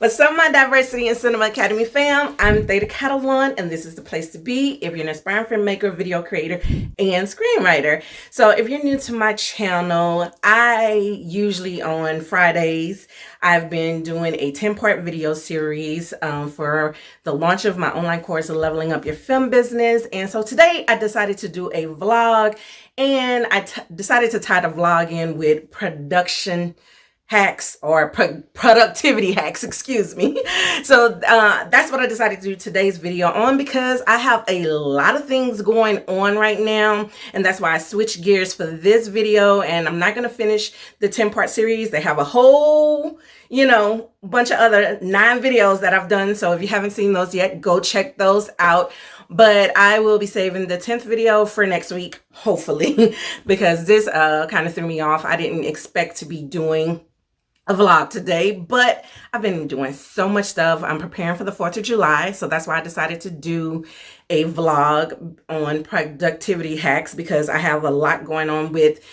What's up, my Diversity in Cinema Academy fam? I'm Theta Catalan, and this is the place to be if you're an aspiring filmmaker, video creator, and screenwriter. So if you're new to my channel, I usually on Fridays, I've been doing a 10-part video series for the launch of my online course, Leveling Up Your Film Business. And so today I decided to do a vlog, and I decided to tie the vlog in with production hacks or productivity hacks, excuse me. So that's what I decided to do today's video on, because I have a lot of things going on right now, and that's why I switched gears for this video. And I'm not going to finish the 10-part series. They have a whole bunch of other 9 videos that I've done, so if you haven't seen those yet, go check those out. But I will be saving the 10th video for next week, hopefully, because this kind of threw me off. I didn't expect to be doing a vlog today, but I've been doing so much stuff. I'm preparing for the 4th of July, so that's why I decided to do a vlog on productivity hacks, because I have a lot going on with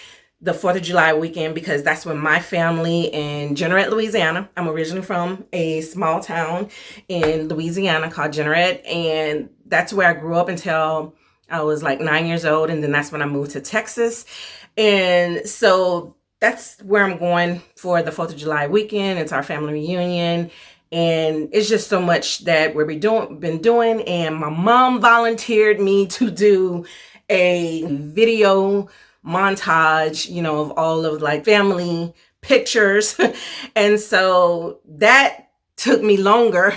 the 4th of July weekend, because that's when my family in Jeanerette, Louisiana. I'm originally from a small town in Louisiana called Jeanerette, and that's where I grew up until I was like 9 years old, and then that's when I moved to Texas. And so that's where I'm going for the 4th of July weekend. It's our family reunion, and it's just so much that we've been doing. And my mom volunteered me to do a video montage, of all of like family pictures. And so that took me longer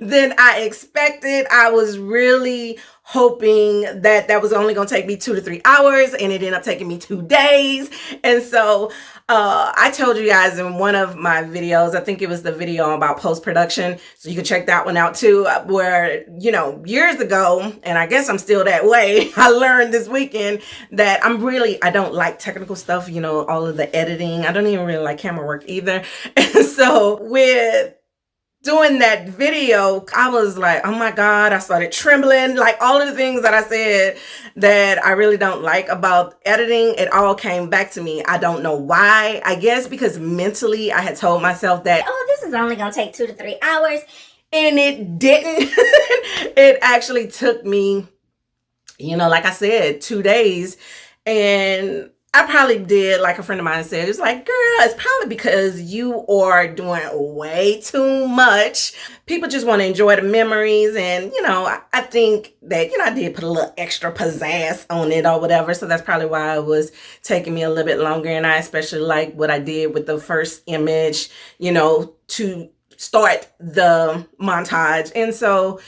than I expected. I was really hoping that that was only going to take me 2 to 3 hours, and it ended up taking me 2 days. And so I told you guys in one of my videos, I think it was the video about post-production, so you can check that one out too, where, years ago, and I guess I'm still that way, I learned this weekend that I don't like technical stuff, all of the editing. I don't even really like camera work either. And so with doing that video, I was like, oh my God, I started trembling. Like all of the things that I said that I really don't like about editing, it all came back to me. I don't know why. I guess because mentally I had told myself that, oh, this is only going to take 2 to 3 hours. And it didn't. It actually took me, like I said, 2 days. And I probably did, like a friend of mine said, it's like, girl, it's probably because you are doing way too much. People just want to enjoy the memories. And, I think that, I did put a little extra pizzazz on it or whatever. So that's probably why it was taking me a little bit longer. And I especially like what I did with the first image, to start the montage. And so,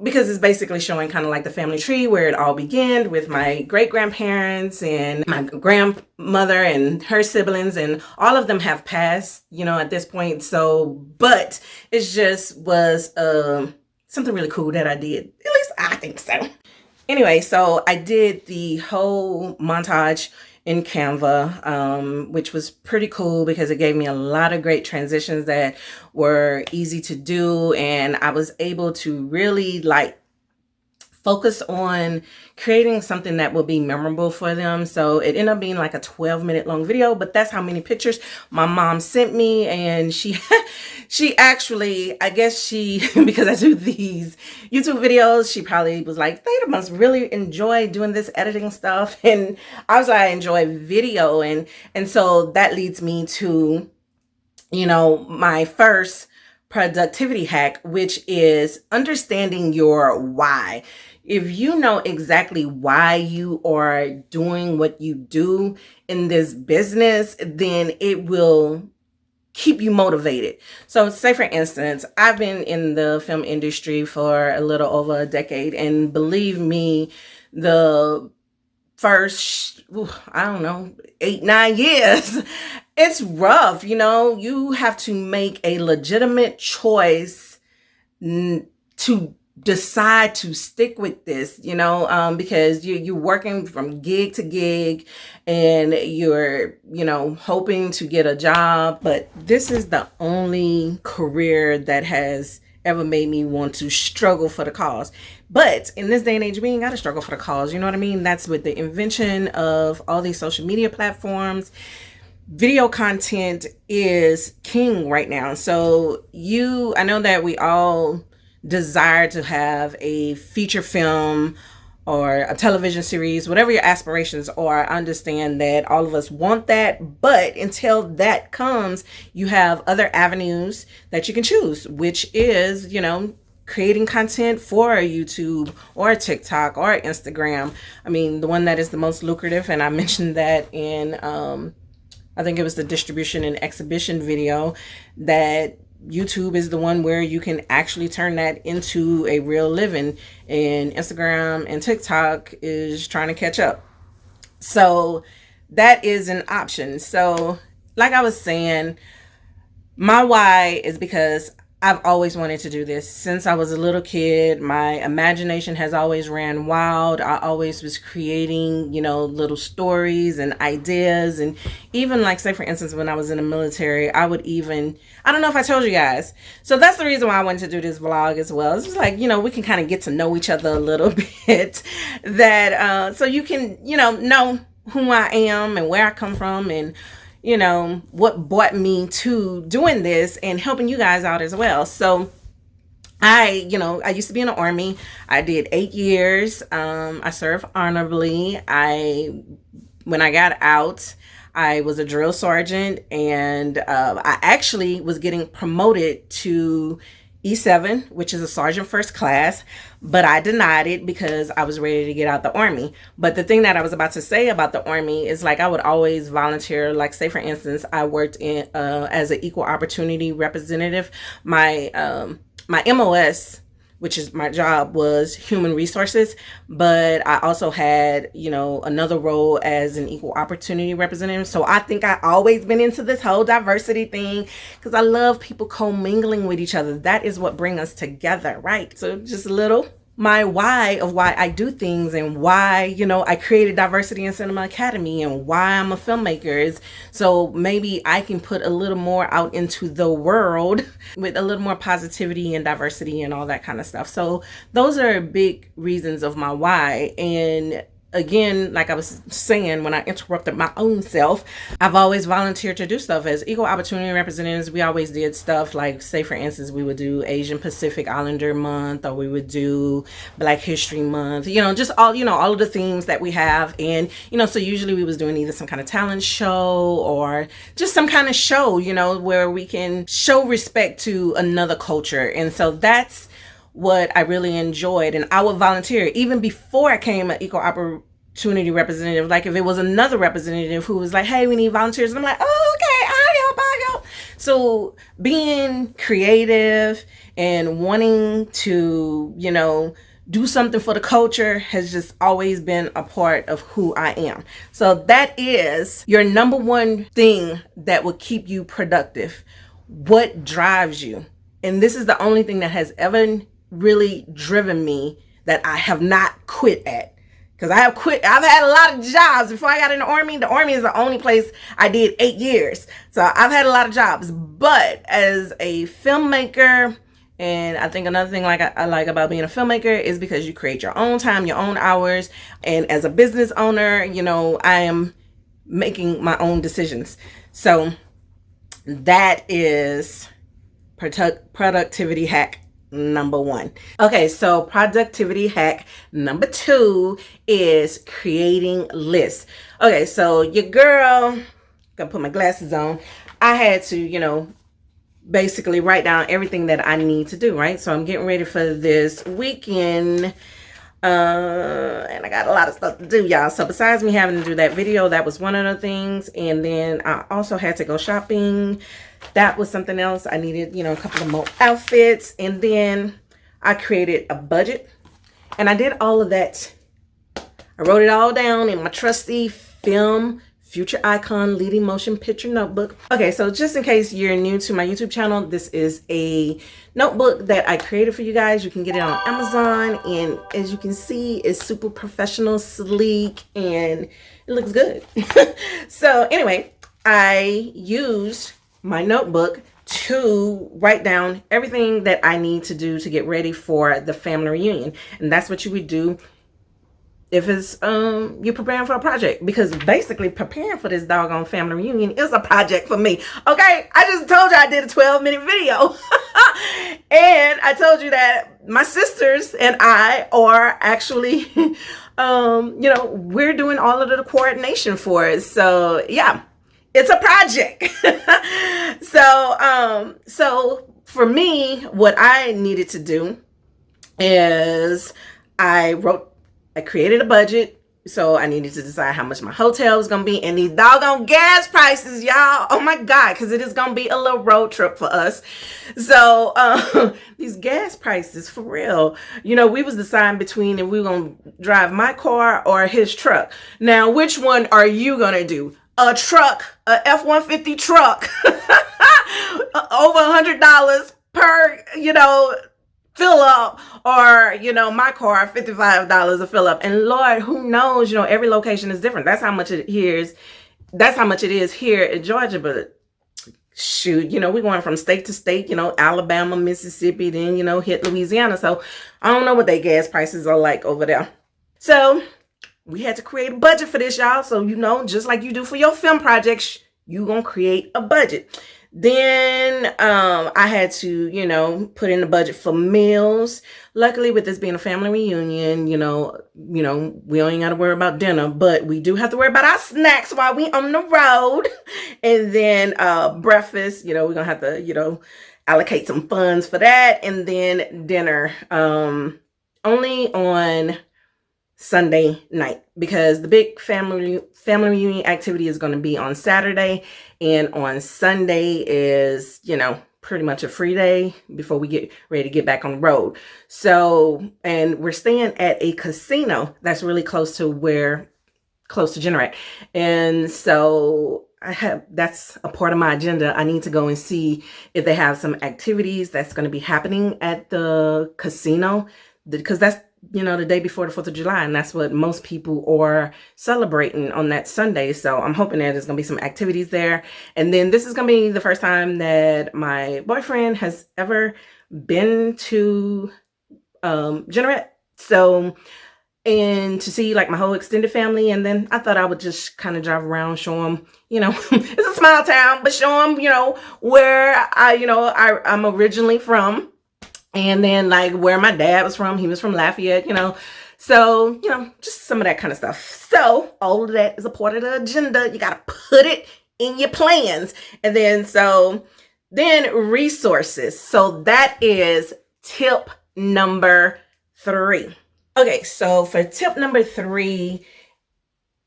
because it's basically showing kind of like the family tree where it all began with my great-grandparents and my grandmother and her siblings, and all of them have passed, at this point. So, but it just was something really cool that I did. At least I think so. Anyway, so I did the whole montage in Canva, which was pretty cool because it gave me a lot of great transitions that were easy to do. And I was able to really focus on creating something that will be memorable for them. So it ended up being like a 12-minute long video, but that's how many pictures my mom sent me. And she actually, I guess because I do these YouTube videos, she probably was like, Theta must really enjoy doing this editing stuff. And I was like, I enjoy video. And so that leads me to, my first productivity hack, which is understanding your why. If you know exactly why you are doing what you do in this business, then it will keep you motivated. So say for instance, I've been in the film industry for a little over a decade, and believe me, the first, 8-9 years, it's rough. You have to make a legitimate choice to decide to stick with this, because you're working from gig to gig, and you're, hoping to get a job. But this is the only career that has ever made me want to struggle for the cause. But in this day and age, we ain't got to struggle for the cause. You know what I mean? That's with the invention of all these social media platforms. video content is king right now. So I know that we all desire to have a feature film or a television series, whatever your aspirations are. I understand that all of us want that, but until that comes, you have other avenues that you can choose, which is, creating content for YouTube or TikTok or Instagram. I mean, the one that is the most lucrative, and I mentioned that in, I think it was the distribution and exhibition video, that YouTube is the one where you can actually turn that into a real living, and Instagram and TikTok is trying to catch up. So that is an option. So like I was saying, my why is because I've always wanted to do this since I was a little kid. My imagination has always ran wild. I always was creating, little stories and ideas. And even like, say for instance, when I was in the military, I don't know if I told you guys. So that's the reason why I wanted to do this vlog as well. It's just like, we can kind of get to know each other a little bit, that, so you can, know who I am and where I come from, and what brought me to doing this and helping you guys out as well. So I used to be in the Army. I did 8 years. I served honorably. When I got out, I was a drill sergeant, and I actually was getting promoted to E7, which is a sergeant first class, but I denied it because I was ready to get out the Army. But the thing that I was about to say about the Army is, like, I would always volunteer. Like, say for instance, I worked in as an equal opportunity representative. My MOS, which is my job, was human resources, but I also had, another role as an equal opportunity representative. So I think I always been into this whole diversity thing because I love people commingling with each other. That is what brings us together, right? So just a little my why of why I do things, and why, I created Diversity in Cinema Academy, and why I'm a filmmaker, is so maybe I can put a little more out into the world with a little more positivity and diversity and all that kind of stuff. So those are big reasons of my why. And again, like I was saying when I interrupted my own self, I've always volunteered to do stuff. As equal opportunity representatives, we always did stuff like, say for instance, we would do Asian Pacific Islander Month, or we would do Black History Month, just all of the themes that we have. And, so usually we was doing either some kind of talent show or just some kind of show, where we can show respect to another culture. And so that's what I really enjoyed. And I would volunteer even before I came an equal opportunity representative. Like if it was another representative who was like, hey, we need volunteers, and I'm like, oh, okay, I'll help. So being creative and wanting to, do something for the culture has just always been a part of who I am. So that is your number one thing that will keep you productive. What drives you? And this is the only thing that has ever really driven me that I have not quit at. Because I've had a lot of jobs before I got in the Army. The Army is the only place I did 8 years. So I've had a lot of jobs. But as a filmmaker, and I think another thing I like about being a filmmaker is because you create your own time, your own hours. And as a business owner, I am making my own decisions. So that is productivity hack number one. Okay, so productivity hack number two is creating lists. Okay, so your girl, gotta put my glasses on. I had to, basically write down everything that I need to do, right? So I'm getting ready for this weekend. And I got a lot of stuff to do, y'all. So besides me having to do that video, that was one of the things. And then I also had to go shopping. That was something else. I needed, a couple of more outfits. And then I created a budget. And I did all of that. I wrote it all down in my trusty Film Future Icon Leading Motion Picture Notebook. Okay, so just in case you're new to my YouTube channel, this is a notebook that I created for you guys. You can get it on Amazon, and as you can see, it's super professional, sleek, and it looks good. So anyway, I used my notebook to write down everything that I need to do to get ready for the family reunion. And that's what you would do if it's you're preparing for a project, because basically preparing for this doggone family reunion is a project for me. Okay, I just told you I did a 12-minute video. And I told you that my sisters and I are actually we're doing all of the coordination for it. So yeah, it's a project. So for me, what I needed to do is I created a budget. So I needed to decide how much my hotel was going to be, and these doggone gas prices, y'all. Oh my God, because it is going to be a little road trip for us. So these gas prices, for real. We was deciding between if we were going to drive my car or his truck. Now, which one are you going to do? A truck, a F-150 truck, over $100 per, fill up, or my car, $55 a fill up. And Lord, who knows, every location is different. That's how much it is here in Georgia. But shoot, we're going from state to state, Alabama, Mississippi, then hit Louisiana. So I don't know what their gas prices are like over there. So we had to create a budget for this, y'all. So just like you do for your film projects, you gonna create a budget. Then I had to, put in the budget for meals. Luckily, with this being a family reunion, we ain't got to worry about dinner, but we do have to worry about our snacks while we on the road. And then breakfast, we're going to have to, allocate some funds for that. And then dinner only on Sunday night, because the big family reunion activity is going to be on Saturday, and on Sunday is pretty much a free day before we get ready to get back on the road. So, and we're staying at a casino that's really close to Generac, and so that's a part of my agenda. I need to go and see if they have some activities that's going to be happening at the casino, because that's the day before the 4th of July, and that's what most people are celebrating on that Sunday. So I'm hoping that there's going to be some activities there. And then this is going to be the first time that my boyfriend has ever been to Generac. So, and to see like my whole extended family. And then I thought I would just kind of drive around, show them, it's a small town, but show them, where I'm originally from. And then like where my dad was from. He was from Lafayette, so, just some of that kind of stuff. So all of that is a part of the agenda. You got to put it in your plans. And then resources. So that is tip number 3. Okay. So for tip number 3,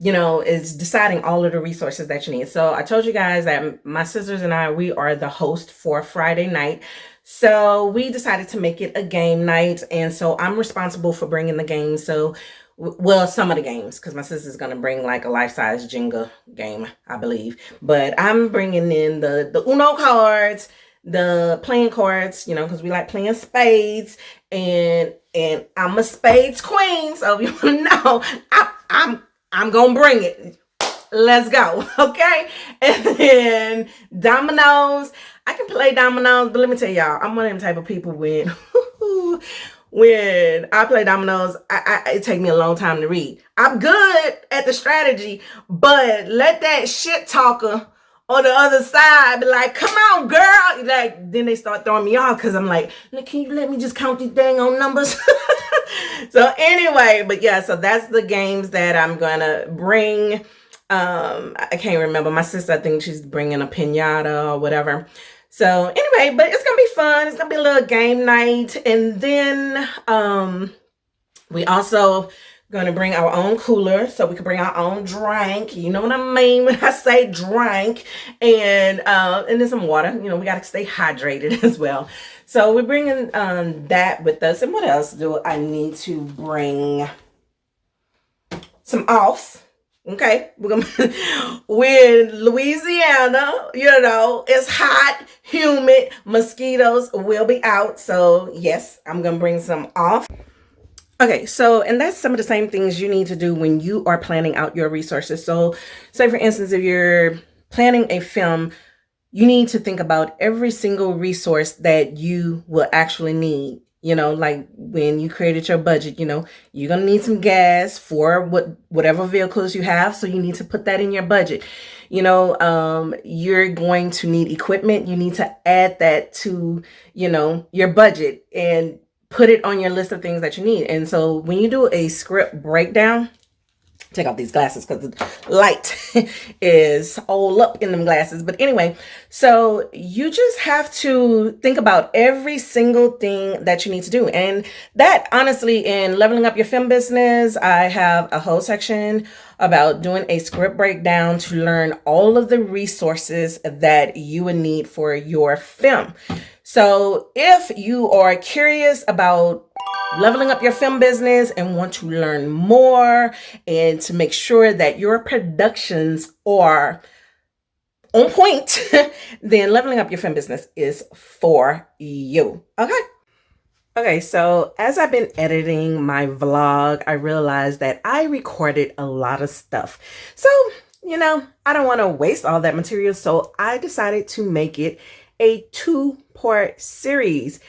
is deciding all of the resources that you need. So I told you guys that my sisters and I, we are the host for Friday night. So we decided to make it a game night. And so I'm responsible for bringing the games. So, some of the games, because my sister's going to bring like a life-size Jenga game, I believe. But I'm bringing in the Uno cards, the playing cards, because we like playing spades. And I'm a spades queen. So if you want to know, I'm going to bring it. Let's go. Okay. And then dominoes. I can play dominoes, but let me tell y'all, I'm one of them type of people when I play dominoes, it take me a long time to read. I'm good at the strategy, but let that shit talker on the other side be like, come on, girl. Like, then they start throwing me off because I'm like, can you let me just count these dang on numbers? So anyway, but yeah, so that's the games that I'm going to bring. I can't remember. My sister, I think she's bringing a piñata or whatever. So anyway, but it's going to be fun. It's going to be a little game night. And then we also going to bring our own cooler so we can bring our own drink. You know what I mean when I say drink. And then some water. We got to stay hydrated as well. So we're bringing that with us. And what else do I need to bring? Some off. Okay, we're in Louisiana, it's hot, humid, mosquitoes will be out. So yes, I'm going to bring some off. Okay, so, and that's some of the same things you need to do when you are planning out your resources. So say for instance, if you're planning a film, you need to think about every single resource that you will actually need. You know, like when you created your budget, you know, you're going to need some gas for whatever vehicles you have. So you need to put that in your budget. You know, you're going to need equipment. You need to add that to, you know, your budget and put it on your list of things that you need. And so when you do a script breakdown, take off these glasses because the light is all up in them glasses. But anyway, so you just have to think about every single thing that you need to do. And that, honestly, in leveling up your film business, I have a whole section about doing a script breakdown to learn all of the resources that you would need for your film. So if you are curious about leveling up your film business and want to learn more and to make sure that your productions are on point, then leveling up your film business is for you. Okay, so as I've been editing my vlog, I realized that I recorded a lot of stuff. So, you know, I don't want to waste all that material, so I decided to make it a two-part series